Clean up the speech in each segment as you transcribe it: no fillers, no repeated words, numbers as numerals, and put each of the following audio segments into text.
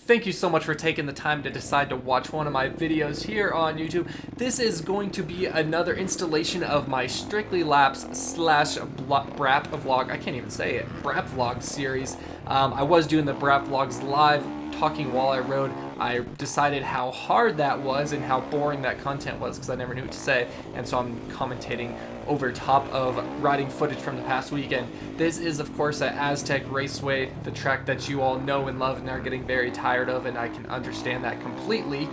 Thank you so much for taking the time to decide to watch one of my videos here on YouTube. This is going to be another installation of my Strictly Laps / BRAPvlog, I can't even say it, BRAPvlog series. I was doing the BRAPvlogs live, talking while I rode. I decided how hard that was and how boring that content was because I never knew what to say, and so I'm commentating over top of riding footage from the past weekend. This is of course at Aztec Raceway, the track that you all know and love and are getting very tired of, and I can understand that completely.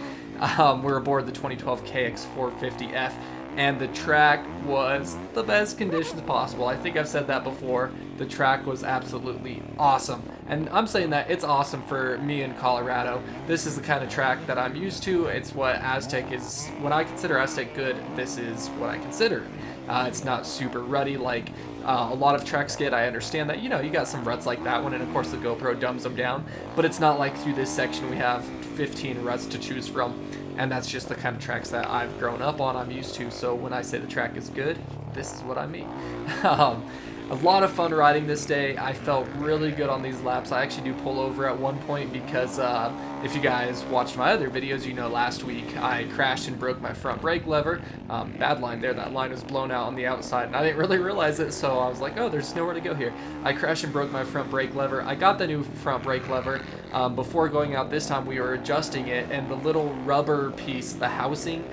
We're aboard the 2012 KX450F, and the track was the best conditions possible. I think I've said that before. The track was absolutely awesome, and I'm saying that it's awesome for me in Colorado. This is the kind of track that I'm used to. It's what Aztec is. When I consider Aztec good, this is what I consider. It's not super rutty like a lot of tracks get. I understand that, you know, you got some ruts like that one, and of course the GoPro dumbs them down, but it's not like through this section we have 15 ruts to choose from, and that's just the kind of tracks that I've grown up on, I'm used to. So when I say the track is good, this is what I mean. A lot of fun riding this day. I felt really good on these laps. I actually do pull over at one point because if you guys watched my other videos, you know last week I crashed and broke my front brake lever. Bad line there. That line was blown out on the outside, and I didn't really realize it, so I was like, oh, there's nowhere to go here. I crashed and broke my front brake lever. I got the new front brake lever. Before going out this time, we were adjusting it, and the little rubber piece, the housing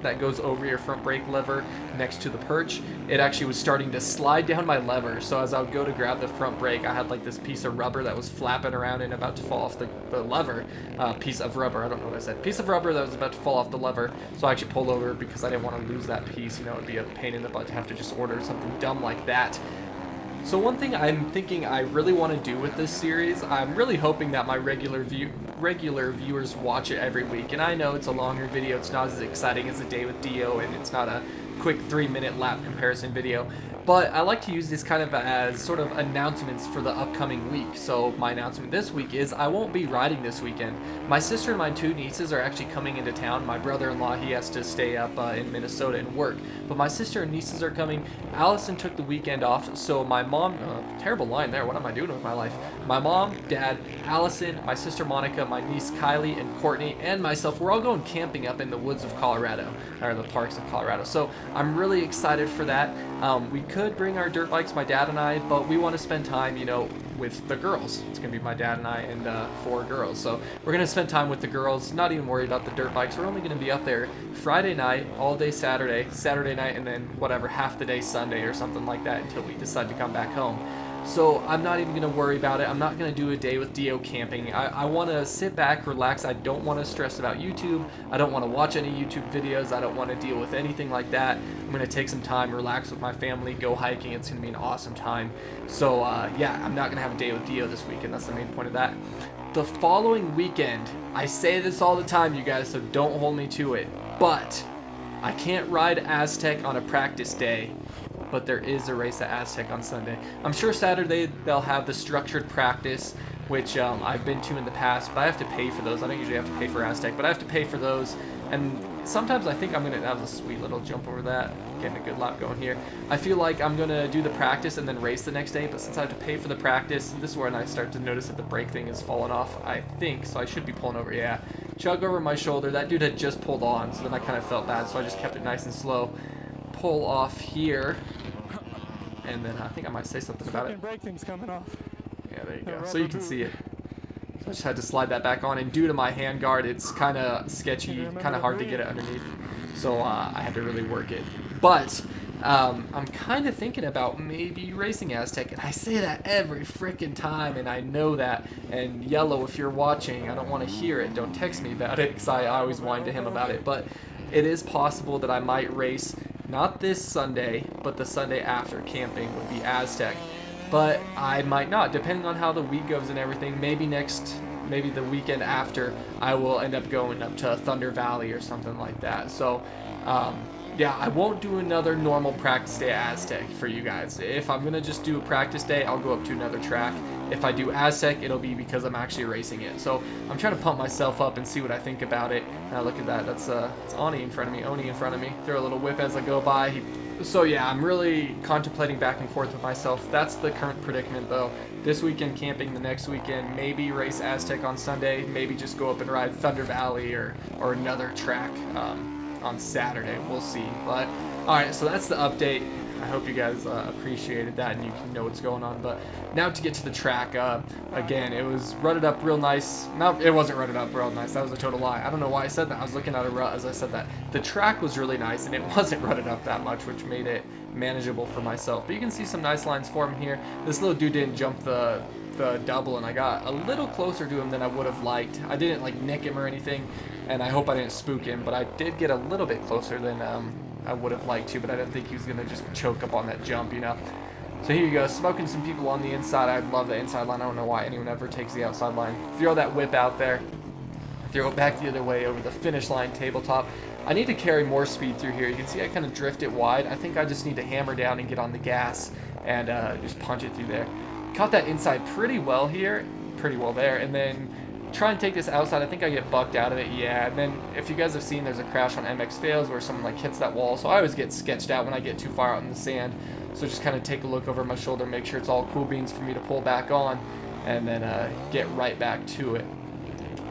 that goes over your front brake lever next to the perch, it actually was starting to slide down my lever. So as I would go to grab the front brake, I had like this piece of rubber that was flapping around and about to fall off the lever. Piece of rubber, I don't know what I said. Piece of rubber that was about to fall off the lever. So I actually pulled over because I didn't want to lose that piece. You know, it'd be a pain in the butt to have to just order something dumb like that. So one thing I'm thinking I really want to do with this series, I'm really hoping that my regular viewers watch it every week. And I know it's a longer video, it's not as exciting as a day with DeeO, and it's not a quick 3-minute lap comparison video. But I like to use this kind of as sort of announcements for the upcoming week. So my announcement this week is I won't be riding this weekend. My sister and my 2 nieces are actually coming into town. My brother-in-law, he has to stay up in Minnesota and work. But my sister and nieces are coming. Allison took the weekend off, so my mom, terrible line there, what am I doing with my life? My mom, dad, Allison, my sister Monica, my niece Kylie, and Courtney, and myself, we're all going camping up in the woods of Colorado, or the parks of Colorado. So I'm really excited for that. We could bring our dirt bikes, my dad and I, but we want to spend time, you know, with the girls. It's going to be my dad and I and 4 girls. So we're going to spend time with the girls, not even worry about the dirt bikes. We're only going to be up there Friday night, all day Saturday night, and then whatever, half the day Sunday or something like that until we decide to come back home. So I'm not even going to worry about it. I'm not going to do a day with DeeO camping. I want to sit back, relax. I don't want to stress about YouTube. I don't want to watch any YouTube videos. I don't want to deal with anything like that. I'm going to take some time, relax with my family, go hiking. It's going to be an awesome time. So yeah, I'm not going to have a day with DeeO this weekend. That's the main point of that. The following weekend, I say this all the time, you guys, so don't hold me to it, but I can't ride Aztec on a practice day. But there is a race at Aztec on Sunday. I'm sure Saturday they'll have the structured practice, which I've been to in the past, but I have to pay for those. I don't usually have to pay for Aztec, but I have to pay for those. And sometimes I think I'm going to have a sweet little jump over that, getting a good lap going here. I feel like I'm going to do the practice and then race the next day, but since I have to pay for the practice, this is where I start to notice that the brake thing is falling off, I think, so I should be pulling over, yeah. Chug over my shoulder, that dude had just pulled on, so then I kind of felt bad, so I just kept it nice and slow. Pull off here. And then I think I might say something about it. Brake thing's coming off. Yeah, there you go. So you can see it. So I just had to slide that back on, and due to my hand guard, it's kind of sketchy, kind of hard to get it underneath. So I had to really work it. But I'm kind of thinking about maybe racing Aztec, and I say that every freaking time, and I know that. And Yellow, if you're watching, I don't want to hear it. Don't text me about it, because I always whine to him about it. But it is possible that I might race. Not this Sunday, but the Sunday after camping would be Aztec. But I might not, depending on how the week goes and everything. Maybe the weekend after, I will end up going up to Thunder Valley or something like that. So, yeah, I won't do another normal practice day at Aztec for you guys. If I'm going to just do a practice day, I'll go up to another track. If I do Aztec, it'll be because I'm actually racing it. So I'm trying to pump myself up and see what I think about it. Now look at that. That's Oni in front of me. Throw a little whip as I go by. He So yeah, I'm really contemplating back and forth with myself. That's the current predicament though. This weekend camping, the next weekend maybe race Aztec on Sunday, maybe just go up and ride Thunder Valley or another track on Saturday. We'll see. But all right, so that's the update. I hope you guys appreciated that and you can know what's going on. But now to get to the track, again, it was rutted up real nice. No, it wasn't rutted up real nice. That was a total lie. I don't know why I said that. I was looking at a rut as I said that. The track was really nice and it wasn't rutted up that much, which made it manageable for myself. But you can see some nice lines forming here. This little dude didn't jump the double, and I got a little closer to him than I would have liked. I didn't like nick him or anything, and I hope I didn't spook him, but I did get a little bit closer than I would have liked to, but I didn't think he was gonna just choke up on that jump, you know. So here you go, smoking some people on the inside. I love the inside line. I don't know why anyone ever takes the outside line. Throw that whip out there, throw it back the other way over the finish line tabletop. I need to carry more speed through here. You can see I kind of drift it wide. I think I just need to hammer down and get on the gas and just punch it through there. Caught that inside pretty well here, pretty well there, and then try and take this outside. I think I get bucked out of it, yeah. And then if you guys have seen, there's a crash on MX Fails where someone like hits that wall, so I always get sketched out when I get too far out in the sand. So just kind of take a look over my shoulder, make sure it's all cool beans for me to pull back on, and then get right back to it.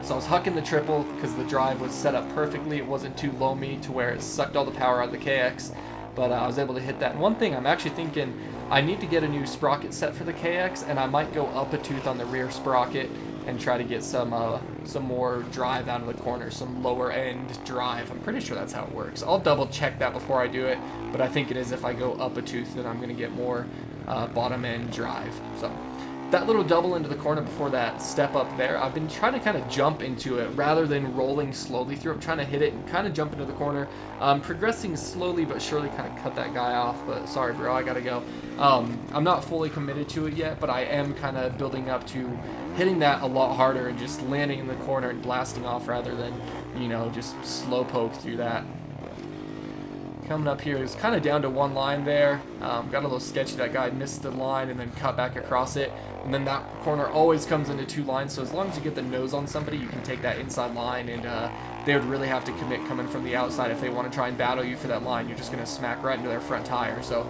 So I was hucking the triple because the drive was set up perfectly. It wasn't too loamy to where it sucked all the power out of the KX, but I was able to hit that. And one thing I'm actually thinking, I need to get a new sprocket set for the KX, and I might go up a tooth on the rear sprocket and try to get some more drive out of the corner, some lower end drive. I'm pretty sure that's how it works. I'll double check that before I do it, but I think it is if I go up a tooth, then I'm going to get more bottom end drive. So that little double into the corner before that step up there, I've been trying to kind of jump into it rather than rolling slowly through. I'm trying to hit it and kind of jump into the corner. Progressing slowly but surely, kind of cut that guy off, but sorry bro, I gotta go. I'm not fully committed to it yet, but I am kind of building up to hitting that a lot harder and just landing in the corner and blasting off rather than, you know, just slow poke through that. Coming up here is kind of down to one line there. Got a little sketchy. That guy missed the line and then cut back across it. And then that corner always comes into two lines. So as long as you get the nose on somebody, you can take that inside line, and they would really have to commit coming from the outside if they want to try and battle you for that line. You're just going to smack right into their front tire. So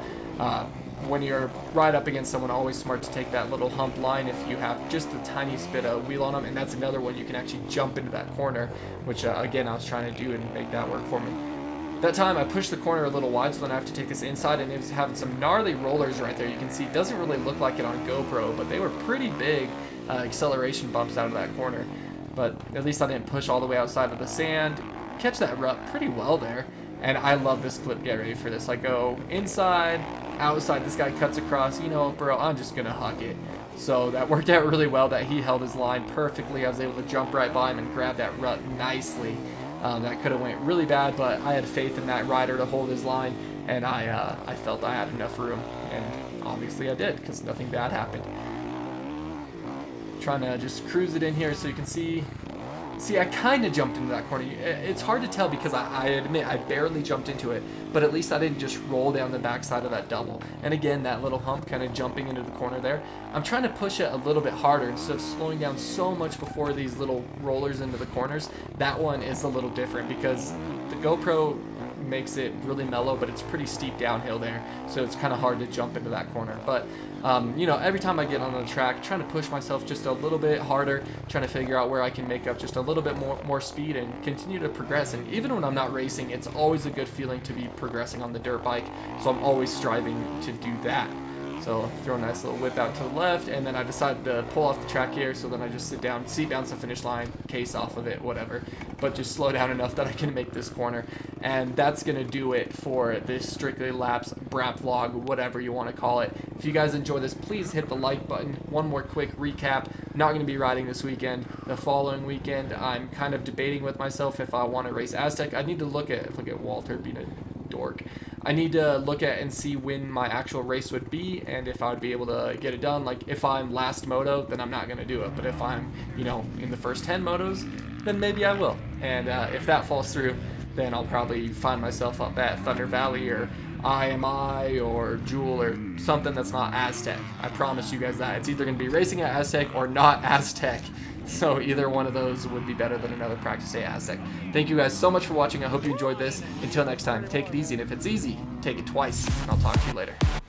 when you're right up against someone, always smart to take that little hump line if you have just the tiniest bit of wheel on them. And that's another one you can actually jump into that corner, which again I was trying to do and make that work for me. That time I pushed the corner a little wide, so then I have to take this inside, and it was having some gnarly rollers right there. You can see it doesn't really look like it on GoPro, but they were pretty big acceleration bumps out of that corner. But at least I didn't push all the way outside of the sand. Catch that rut pretty well there, and I love this clip. Get ready for this. I go inside, outside, this guy cuts across. You know, bro, I'm just gonna huck it. So that worked out really well that he held his line perfectly. I was able to jump right by him and grab that rut nicely. That could have went really bad, but I had faith in that rider to hold his line, and I felt I had enough room, and obviously I did, because nothing bad happened. Trying to just cruise it in here so you can see I kind of jumped into that corner. It's hard to tell because I admit I barely jumped into it, but at least I didn't just roll down the backside of that double. And again, that little hump kind of jumping into the corner there. I'm trying to push it a little bit harder instead of slowing down so much before these little rollers into the corners. That one is a little different because the GoPro makes it really mellow, but it's pretty steep downhill there, so it's kind of hard to jump into that corner. But you know, every time I get on the track, trying to push myself just a little bit harder, trying to figure out where I can make up just a little bit more speed and continue to progress. And even when I'm not racing, it's always a good feeling to be progressing on the dirt bike, so I'm always striving to do that. So throw a nice little whip out to the left, and then I decided to pull off the track here, so then I just sit down, seat bounce the finish line, case off of it, whatever, but just slow down enough that I can make this corner. And that's going to do it for this Strictly Laps BRAPvlog, whatever you want to call it. If you guys enjoy this, please hit the like button. One more quick recap. Not going to be riding this weekend. The following weekend, I'm kind of debating with myself if I want to race Aztec. I need to look at Walter being a dork. I need to look at and see when my actual race would be and if I would be able to get it done. Like, if I'm last moto, then I'm not going to do it. But if I'm, you know, in the first 10 motos, then maybe I will. And if that falls through, then I'll probably find myself up at Thunder Valley or IMI or Jewel or something that's not Aztec. I promise you guys that. It's either going to be racing at Aztec or not Aztec. So either one of those would be better than another practice day Aztec. Thank you guys so much for watching. I hope you enjoyed this. Until next time, take it easy, and if it's easy, take it twice. And I'll talk to you later.